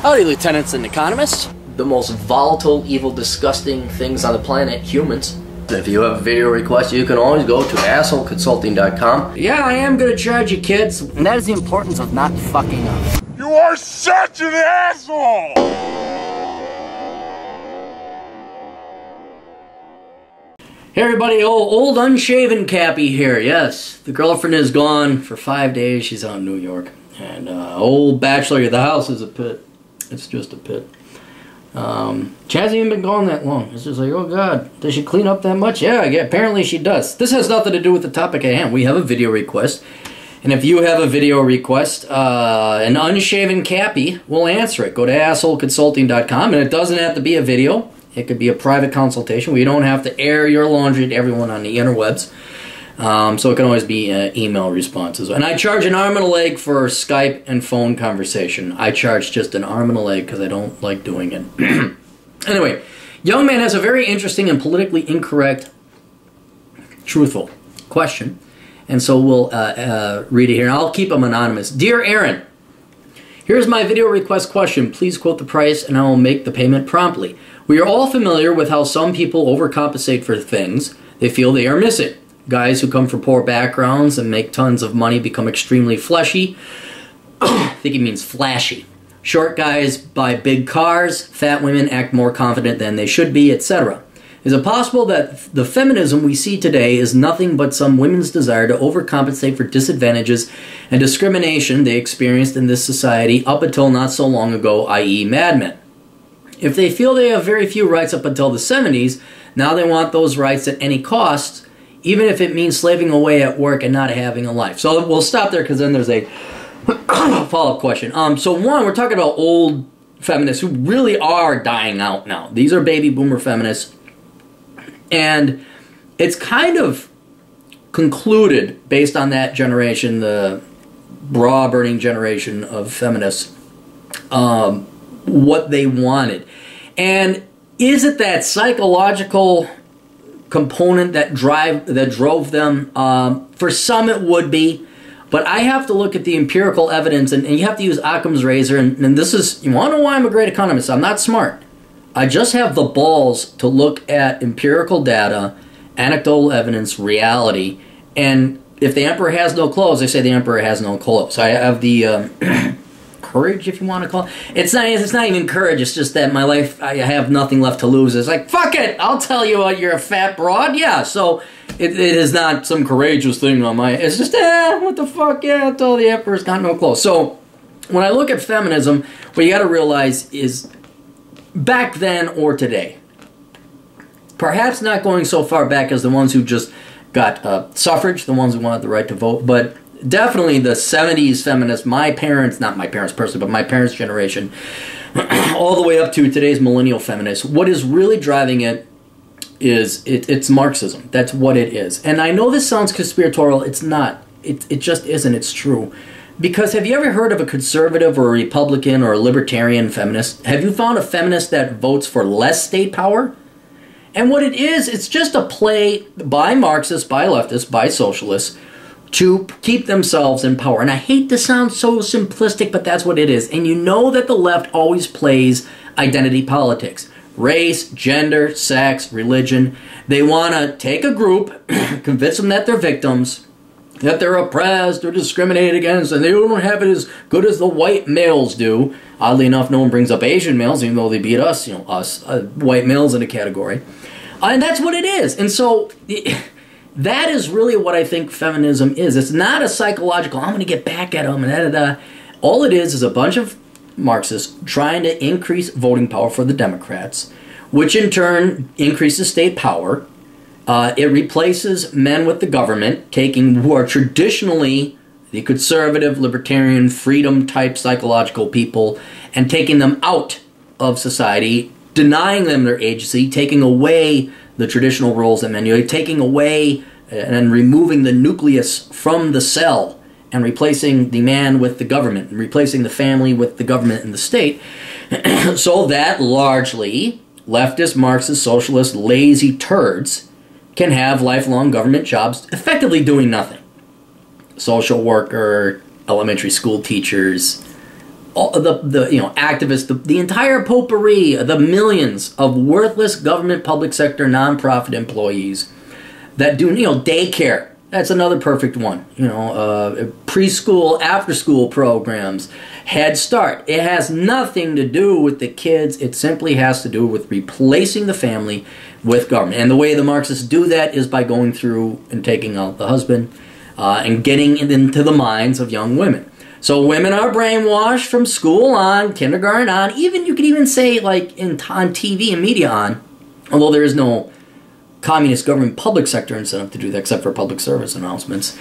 Howdy, lieutenants and economists. The most volatile, evil, disgusting things on the planet, humans. If you have a video request, you can always go to assholeconsulting.com. Yeah, I am gonna charge you, kids. And that is the importance of not fucking up. You are such an asshole! Hey everybody, old unshaven Cappy here. Yes, the girlfriend is gone for 5 days. She's out in New York. And old bachelor, the house is a pit. It's just a pit. She hasn't even been gone that long. It's just like, oh God, does she clean up that much? Yeah, apparently she does. This has nothing to do with the topic at hand. We have a video request. And if you have a video request, an unshaven Cappy will answer it. Go to assholeconsulting.com, and it doesn't have to be a video. It could be a private consultation. We don't have to air your laundry to everyone on the interwebs. So it can always be email responses. And I charge an arm and a leg for Skype and phone conversation. I charge just an arm and a leg because I don't like doing it. Anyway, young man has a very interesting and politically incorrect, truthful question. And so we'll read it here. And I'll keep them anonymous. Dear Aaron, here's my video request question. Please quote the price and I will make the payment promptly. We are all familiar with how some people overcompensate for things they feel they are missing. Guys who come from poor backgrounds and make tons of money become extremely fleshy. I think he means flashy. Short guys buy big cars. Fat women act more confident than they should be, etc. Is it possible that the feminism we see today is nothing but some women's desire to overcompensate for disadvantages and discrimination they experienced in this society up until not so long ago, i.e. Mad Men? If they feel they have very few rights up until the 70s, now they want those rights at any cost, even if it means slaving away at work and not having a life. So we'll stop there because then there's a follow-up question. So one, we're talking about old feminists who really are dying out now. These are baby boomer feminists. And it's kind of concluded, based on that generation, the bra-burning generation of feminists, what they wanted. And is it that psychological component that drove them? For some it would be, but I have to look at the empirical evidence, and you have to use Occam's razor, and this is, you want to know why I'm a great economist? I'm not smart. I just have the balls to look at empirical data, anecdotal evidence, reality, and if the emperor has no clothes, I say the emperor has no clothes. I have the courage, if you want to call it. It's not even courage, it's just that my life, I have nothing left to lose. It's like, fuck it, I'll tell you what, you're a fat broad. Yeah, so it is not some courageous thing on my, it's just, what the fuck, yeah, I'll tell the emperor's got no clothes. So when I look at feminism, what you got to realize is, back then or today, perhaps not going so far back as the ones who just got suffrage, the ones who wanted the right to vote, but definitely the 70s feminists, my parents, not my parents personally, but my parents' generation, all the way up to today's millennial feminists, what is really driving it is it's Marxism. That's what it is. And I know this sounds conspiratorial. It's not. It just isn't. It's true. Because have you ever heard of a conservative or a Republican or a libertarian feminist? Have you found a feminist that votes for less state power? And what it is, it's just a play by Marxists, by leftists, by socialists to keep themselves in power. And I hate to sound so simplistic, but that's what it is. And you know that the left always plays identity politics. Race, gender, sex, religion. They want to take a group, convince them that they're victims, that they're oppressed or discriminated against, and they don't have it as good as the white males do. Oddly enough, no one brings up Asian males, even though they beat us, white males in a category. And that's what it is. And so that is really what I think feminism is. It's not a psychological, I'm going to get back at them, and da-da-da. All it is a bunch of Marxists trying to increase voting power for the Democrats, which in turn increases state power. It replaces men with the government, who are traditionally the conservative, libertarian, freedom-type psychological people, and taking them out of society, denying them their agency, taking away the traditional roles that men do, taking away and removing the nucleus from the cell, and replacing the man with the government, and replacing the family with the government and the state, so that largely leftist, Marxist, socialist, lazy turds can have lifelong government jobs effectively doing nothing. Social worker, elementary school teachers, all the you know, activists, the entire potpourri, the millions of worthless government, public sector, nonprofit employees that do, you know, daycare. That's another perfect one. You know, preschool, after-school programs, Head Start. It has nothing to do with the kids. It simply has to do with replacing the family with government. And the way the Marxists do that is by going through and taking out the husband and getting into the minds of young women. So women are brainwashed from school on, kindergarten on, even you could even say like on TV and media on, although there is no communist government public sector incentive to do that except for public service announcements,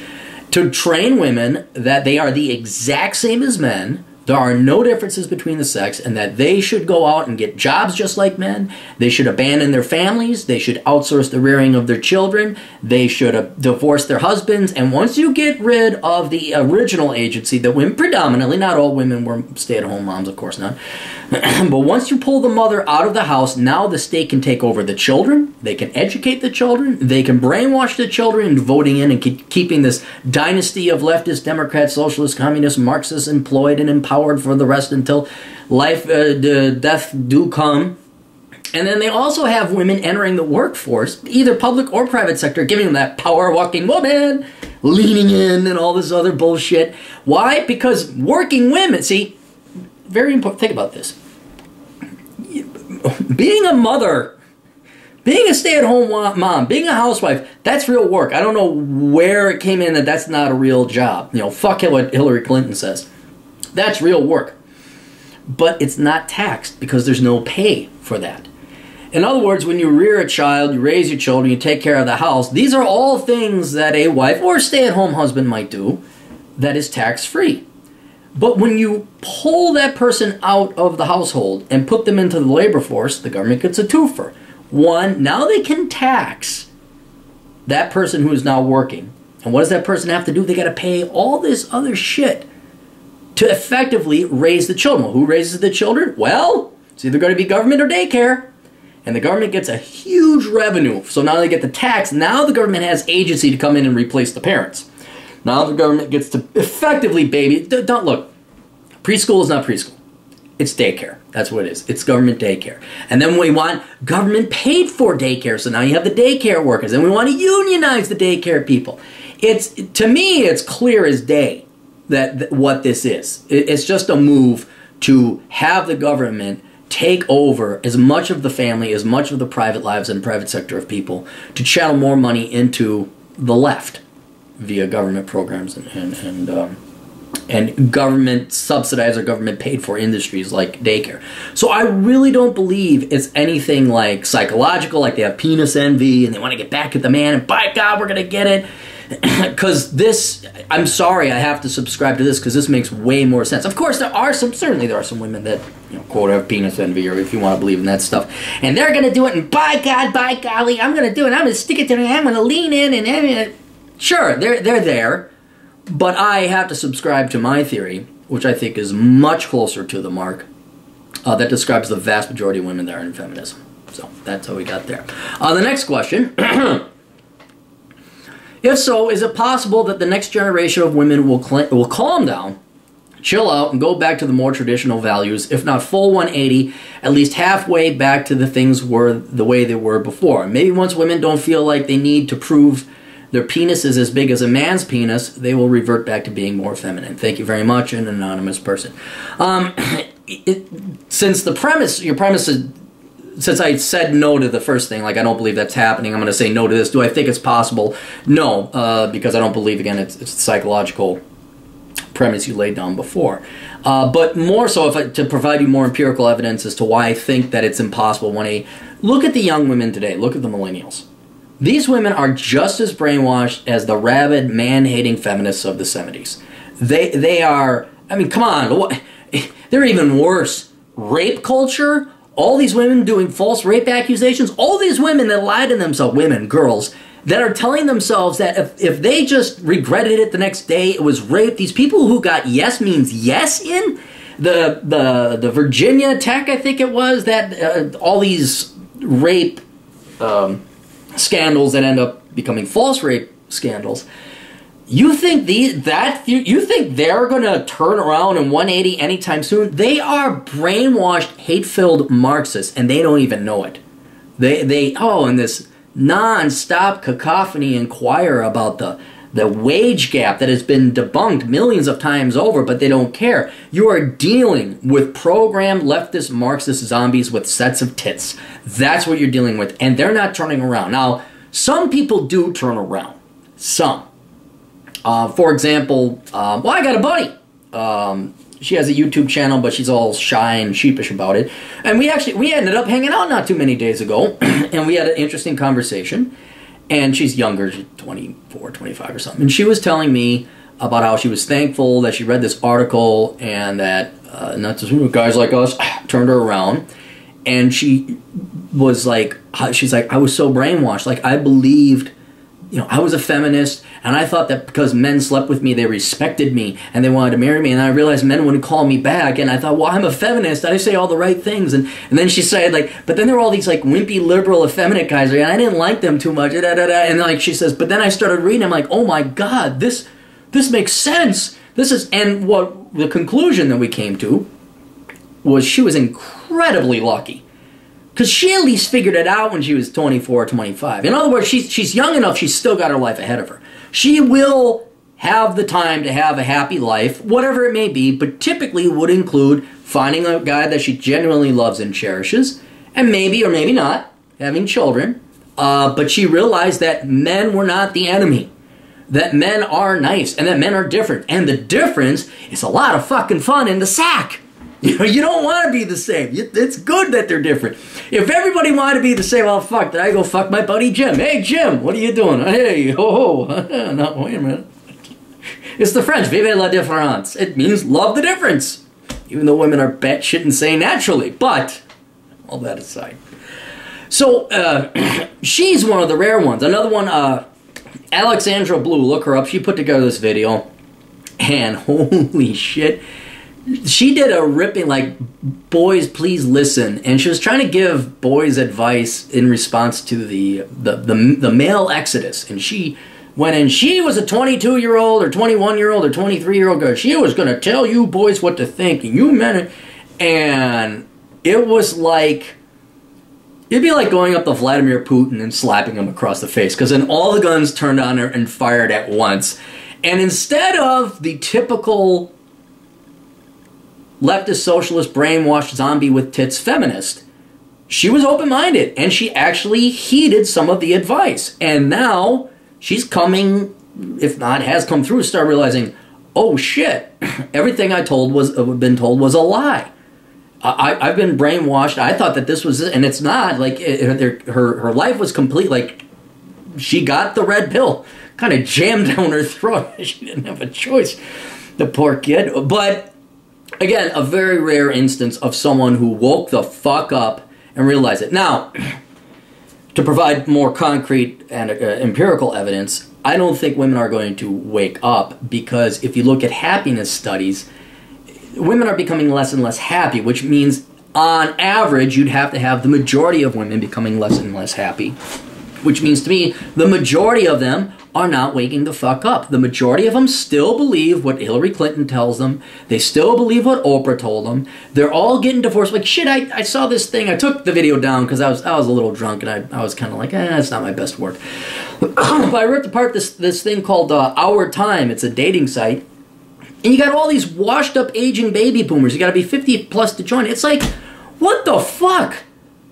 to train women that they are the exact same as men, there are no differences between the sex, and that they should go out and get jobs just like men. They should abandon their families. They should outsource the rearing of their children. They should divorce their husbands. And once you get rid of the original agency that women predominantly, not all women were stay-at-home moms, of course not, but once you pull the mother out of the house, now the state can take over the children. They can educate the children. They can brainwash the children into voting in and keeping this dynasty of leftist, Democrats, socialists, communists, Marxists employed and empowered for the rest until life, death do come. And then they also have women entering the workforce, either public or private sector, giving them that power-walking woman, leaning in and all this other bullshit. Why? Because working women, see, very important, think about this. Being a mother, being a stay-at-home mom, being a housewife, that's real work. I don't know where it came in that that's not a real job. You know, fuck what Hillary Clinton says. That's real work. But it's not taxed because there's no pay for that. In other words, when you rear a child, you raise your children, you take care of the house, these are all things that a wife or stay-at-home husband might do that is tax-free. But when you pull that person out of the household and put them into the labor force, the government gets a twofer. One, now they can tax that person who is now working. And what does that person have to do? They got to pay all this other shit to effectively raise the children. Well, who raises the children? Well, it's either going to be government or daycare. And the government gets a huge revenue. So now they get the tax. Now the government has agency to come in and replace the parents. Now the government gets to effectively baby. Don't look. Preschool is not preschool. It's daycare. That's what it is. It's government daycare. And then we want government paid for daycare. So now you have the daycare workers. And we want to unionize the daycare people. To me, it's clear as day that what this is. It's just a move to have the government take over as much of the family, as much of the private lives and private sector of people, to channel more money into the left via government programs and government subsidized or government paid for industries like daycare. So I really don't believe it's anything like psychological, like they have penis envy and they want to get back at the man and by God we're going to get it. Because this, I'm sorry I have to subscribe to this because this makes way more sense. Of course certainly there are some women that, you know, quote, have penis envy, or if you want to believe in that stuff. And they're going to do it and by God, by golly, I'm going to do it. I'm going to stick it to them. I'm going to lean in and sure, they're there. But I have to subscribe to my theory, which I think is much closer to the mark, that describes the vast majority of women that are in feminism. So that's how we got there. The next question. If so, is it possible that the next generation of women will calm down, chill out, and go back to the more traditional values, if not full 180, at least halfway back to the things were the way they were before? Maybe once women don't feel like they need to prove their penis is as big as a man's penis, they will revert back to being more feminine. Thank you very much, an anonymous person. Since I said no to the first thing, like I don't believe that's happening, I'm going to say no to this. Do I think it's possible? No, because I don't believe, again, it's a psychological premise you laid down before. But more so, to provide you more empirical evidence as to why I think that it's impossible. Look at the young women today. Look at the millennials. These women are just as brainwashed as the rabid, man-hating feminists of the 70s. They are, I mean, come on, they're even worse. Rape culture, all these women doing false rape accusations, all these women that lie to themselves, women, girls, that are telling themselves that if they just regretted it the next day, it was rape. These people who got yes means yes in, the Virginia Tech, I think it was, that all these rape scandals that end up becoming false rape scandals. You think you think they're going to turn around in 180 anytime soon? They are brainwashed, hate-filled Marxists, and they don't even know it. And this non-stop cacophony inquire about the wage gap that has been debunked millions of times over, but they don't care. You are dealing with programmed leftist Marxist zombies with sets of tits. That's what you're dealing with, and they're not turning around. Now, some people do turn around. Some. For example, well, I got a buddy. She has a YouTube channel, but she's all shy and sheepish about it. And we ended up hanging out not too many days ago, and we had an interesting conversation. And she's younger, she's 24, 25 or something. And she was telling me about how she was thankful that she read this article and that not just guys like us turned her around. And she was like, she's like, I was so brainwashed. Like, I believed, I was a feminist, and I thought that because men slept with me, they respected me, and they wanted to marry me, and I realized men wouldn't call me back, and I thought, well, I'm a feminist, I say all the right things, and then she said, like, but then there were all these, like, wimpy, liberal, effeminate guys, and I didn't like them too much, and, like, she says, but then I started reading, I'm like, oh my God, this makes sense, and what the conclusion that we came to was she was incredibly lucky. Because she at least figured it out when she was 24 or 25. In other words, she's young enough, she's still got her life ahead of her. She will have the time to have a happy life, whatever it may be, but typically would include finding a guy that she genuinely loves and cherishes, and maybe or maybe not, having children. But she realized that men were not the enemy. That men are nice, and that men are different. And the difference is a lot of fucking fun in the sack. You don't want to be the same. It's good that they're different. If everybody wanted to be the same, well, fuck, did I go fuck my buddy Jim? Hey, Jim, what are you doing? Hey, ho, ho. No, wait a minute. It's the French, vive la différence. It means love the difference. Even though women are batshit insane naturally. But, all that aside. So, she's one of the rare ones. Another one, Alexandra Blue, look her up. She put together this video. And holy shit. She did a ripping, like, boys, please listen. And she was trying to give boys advice in response to the male exodus. And she went in, she was a 22-year-old or 21-year-old or 23-year-old girl. She was going to tell you boys what to think. And you meant it. And it was like, it'd be like going up to Vladimir Putin and slapping him across the face. Because then all the guns turned on her and fired at once. And instead of the typical leftist, socialist, brainwashed, zombie with tits feminist, she was open-minded, and she actually heeded some of the advice. And now she's coming, if not has come through, start realizing, oh shit, everything I been told was a lie. I've been brainwashed. I thought that this was it, and it's not. Like, her life was complete. Like, she got the red pill kind of jammed down her throat. She didn't have a choice, the poor kid. But again, a very rare instance of someone who woke the fuck up and realized it. Now, to provide more concrete and empirical evidence, I don't think women are going to wake up, because if you look at happiness studies, women are becoming less and less happy, which means on average you'd have to have the majority of women becoming less and less happy, which means to me the majority of them are not waking the fuck up. The majority of them still believe what Hillary Clinton tells them. They still believe what Oprah told them. They're all getting divorced. Like, shit, I saw this thing. I took the video down because I was a little drunk, and I was kind of like, it's not my best work. But I ripped apart this thing called Our Time. It's a dating site. And you got all these washed up aging baby boomers. You got to be 50 plus to join. It's like, what the fuck?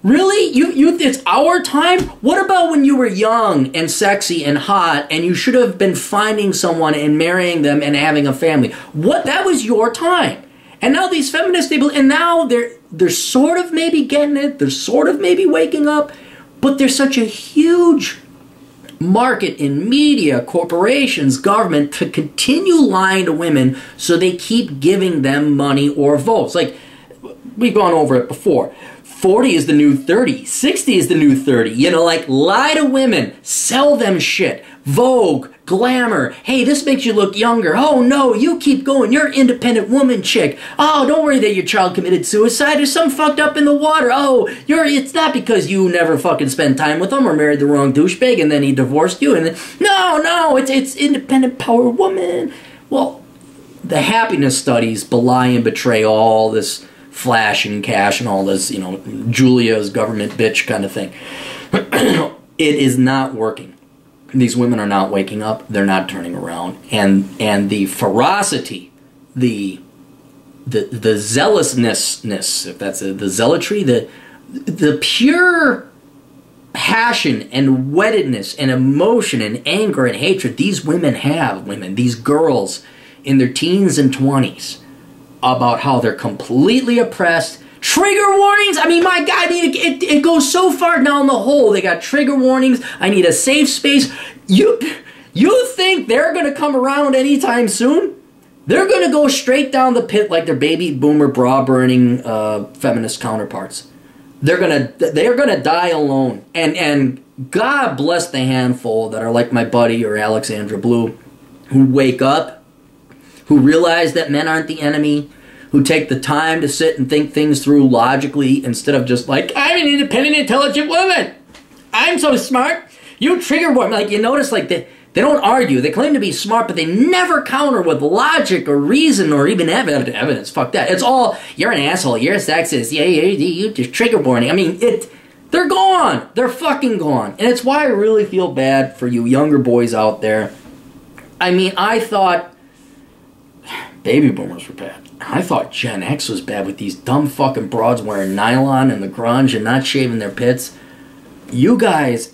Really? It's our time? What about when you were young and sexy and hot and you should have been finding someone and marrying them and having a family? That was your time. And now these feminists, and now they're sort of maybe getting it. They're sort of maybe waking up. But there's such a huge market in media, corporations, government to continue lying to women so they keep giving them money or votes. Like, we've gone over it before. 40 is the new 30. 60 is the new 30. Like, lie to women. Sell them shit. Vogue. glamour. Hey, this makes you look younger. Oh no, you keep going. You're an independent woman chick. Oh, don't worry that your child committed suicide. There's some fucked up in the water. Oh, it's not because you never fucking spent time with him or married the wrong douchebag and then he divorced you. And then, no, it's independent power woman. Well, the happiness studies belie and betray all this flash and cash and all this, Julia's government bitch kind of thing. It is not working. These women are not waking up. They're not turning around. And the ferocity, the zealousness, if that's the zealotry, the pure passion and wettedness and emotion and anger and hatred these women have, these girls in their teens and 20s, about how they're completely oppressed. Trigger warnings! I mean, my God, it goes so far down the hole. They got trigger warnings. I need a safe space. You think they're going to come around anytime soon? They're going to go straight down the pit like their baby boomer bra-burning feminist counterparts. They're gonna die alone. And God bless the handful that are like my buddy or Alexandra Blue, who wake up, who realize that men aren't the enemy, who take the time to sit and think things through logically instead of just like, I'm an independent, intelligent woman. I'm so smart. You trigger warning. Like, you notice, like, they don't argue. They claim to be smart, but they never counter with logic or reason or even evidence. Fuck that. It's all, you're an asshole. You're a sexist. Yeah, you just trigger warning. I mean, they're gone. They're fucking gone. And it's why I really feel bad for you younger boys out there. I mean, I thought baby boomers were bad. I thought Gen X was bad with these dumb fucking broads wearing nylon and the grunge and not shaving their pits. You guys,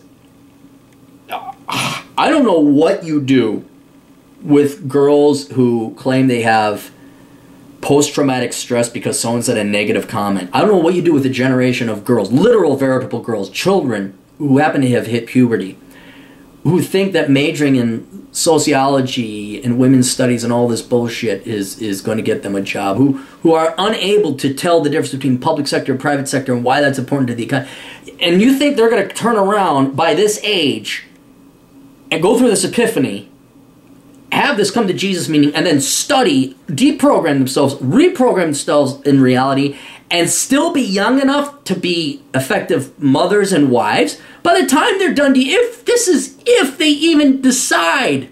I don't know what you do with girls who claim they have post-traumatic stress because someone said a negative comment. I don't know what you do with a generation of girls, literal veritable girls, children who happen to have hit puberty, who think that majoring in sociology and women's studies and all this bullshit is going to get them a job, who are unable to tell the difference between public sector and private sector and why that's important to the economy. And you think they're going to turn around by this age and go through this epiphany, have this come to Jesus meeting, and then study, deprogram themselves, reprogram themselves in reality, and still be young enough to be effective mothers and wives by the time they're done, if they even decide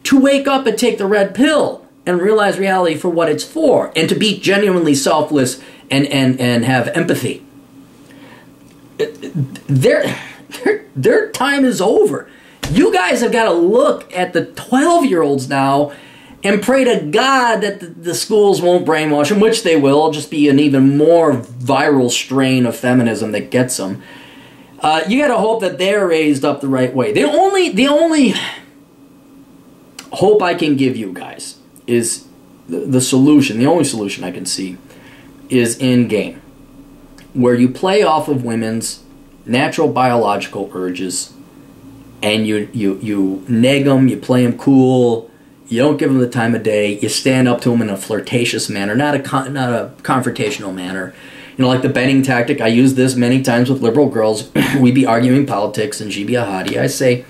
to wake up and take the red pill and realize reality for what it's for, and to be genuinely selfless and have empathy. Their time is over. You guys have got to look at the 12-year-olds now and pray to God that the schools won't brainwash them, which they will. It'll just be an even more viral strain of feminism that gets them. You got to hope that they're raised up the right way. The only hope I can give you guys is the solution. The only solution I can see is in-game, where you play off of women's natural biological urges, and you neg them, you play them cool, you don't give them the time of day, you stand up to them in a flirtatious manner, not a confrontational manner. You know, like the betting tactic, I use this many times with liberal girls. We be arguing politics and she be a hottie. I say,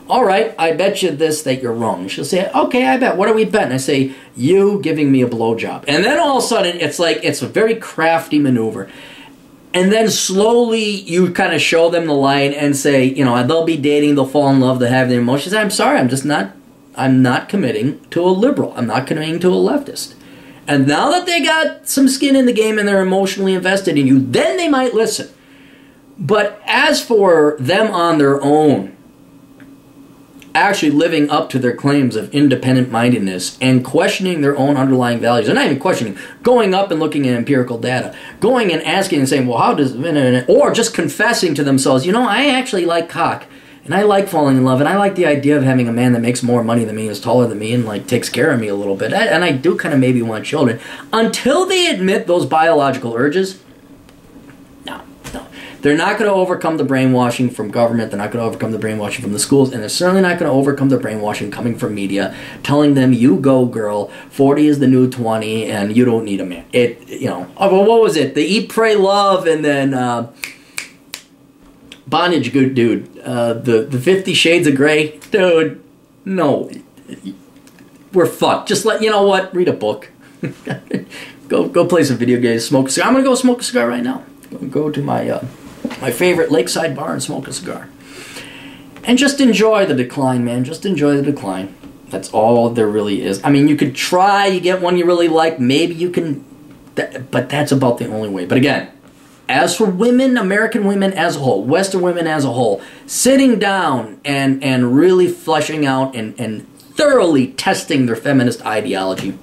all right, I bet you this that you're wrong. She'll say, okay, I bet. What are we betting? I say, you giving me a blowjob. And then all of a sudden, it's like, it's a very crafty maneuver. And then slowly you kind of show them the light and say, you know, they'll be dating, they'll fall in love, they'll have their emotions. I'm sorry, I'm not committing to a liberal. I'm not committing to a leftist. And now that they got some skin in the game and they're emotionally invested in you, then they might listen. But as for them on their own, actually living up to their claims of independent mindedness and questioning their own underlying values, they're not even questioning, going up and looking at empirical data, going and asking and saying, well, how does, or just confessing to themselves, you know, I actually like cock. And I like falling in love, and I like the idea of having a man that makes more money than me, is taller than me, and like takes care of me a little bit. And I do kind of maybe want children. Until they admit those biological urges, no. They're not going to overcome the brainwashing from government. They're not going to overcome the brainwashing from the schools, and they're certainly not going to overcome the brainwashing coming from media, telling them, you go, girl, 40 is the new 20, and you don't need a man. What was it? The Eat, Pray, Love, and then... Bondage, good dude. The 50 Shades of Grey, dude. no. We're fucked. Just you know what? Read a book. Go play some video games. Smoke a cigar. I'm gonna go smoke a cigar right now. Go to my my favorite lakeside bar and smoke a cigar. And just enjoy the decline, man. Just enjoy the decline. That's all there really is. I mean, you could try. You get one you really like. Maybe you can. But that's about the only way. But again, as for women, American women as a whole, Western women as a whole, sitting down and really fleshing out and thoroughly testing their feminist ideology,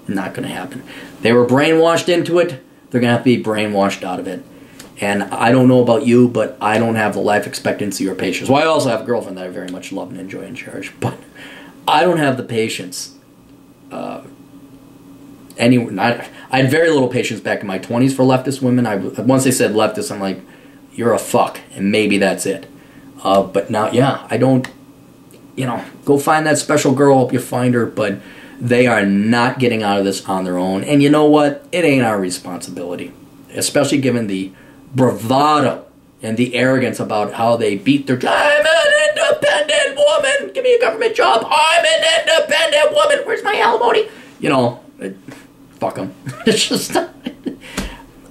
not going to happen. They were brainwashed into it. They're going to have to be brainwashed out of it. And I don't know about you, but I don't have the life expectancy or patience. Well, I also have a girlfriend that I very much love and enjoy and cherish, but I don't have the patience. I had very little patience back in my 20s for leftist women. Once they said leftist, I'm like, you're a fuck, and maybe that's it. But now, yeah, I don't, go find that special girl, hope you find her, but they are not getting out of this on their own. And you know what? It ain't our responsibility, especially given the bravado and the arrogance about how they beat their I'm an independent woman. Give me a government job. I'm an independent woman. Where's my alimony? Fuck them. It's just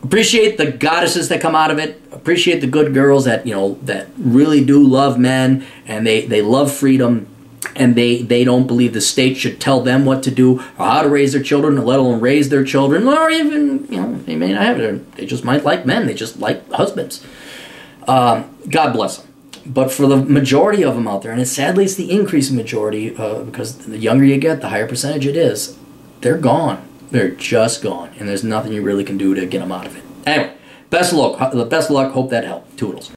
appreciate the goddesses that come out of it. Appreciate the good girls that that really do love men and they love freedom and they don't believe the state should tell them what to do or how to raise their children, let alone raise their children, or even they may not have it. They just might like men. They just like husbands. God bless them. But for the majority of them out there, and sadly it's the increasing majority because the younger you get, the higher percentage it is, they're gone. They're just gone. And there's nothing you really can do to get them out of it. Anyway, best of luck. Hope that helped. Toodles.